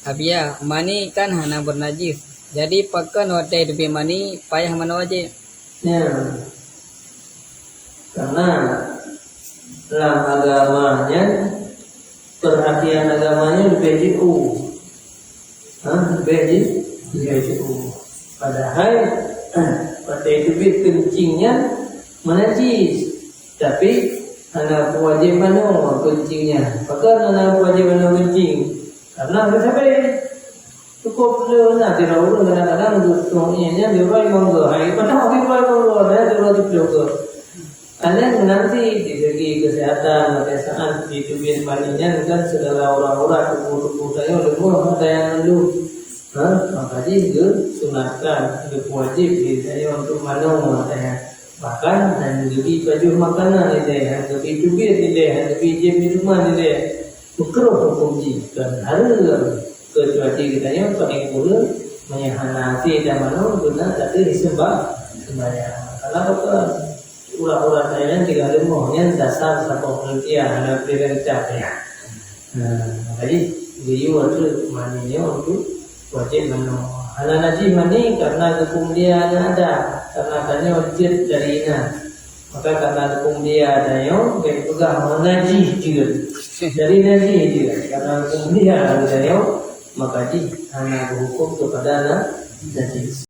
Habia mani kan hana bernajis. Jadi pakai hotel lebih mani payah mana wajib. Ya, karena dalam agamanya perhatian agamanya lebih jauh, lebih jauh. Padahal pada itu kencingnya menajis, tapi anak kewajiban kencingnya. Maka anak kewajiban kencing karena sampai cukup nanti orang kadang-kadang tuangnya bebas monggo, padahal bebas monggo ada dua juga. Karena nanti di segi kesehatan pada saat di tubuh maninya kan segala orang-orang tubuh saya udah ada yang dulu, maka juga sunatkan itu wajib di saya untuk manung saya bahkan dan lebih baju makanan ini lebih cubit ini lebih jam minuman ini makruh hukum dan harus kecuali kita yang paling mudah menyahanati dan manung guna tadi disembah sembahyang karena betul ulah-ulah saya tidak ada mohonnya dasar satu penelitian ada pilihan ya. Jadi beliau itu maninya untuk wajib manung. Hana najis mani karena hukum dia ada karena adanya wajib dari ina. Maka karena hukum dia ada yang pegang najis juga dari najis juga karena hukum dia ada yang maka di hana hukum kepada najis.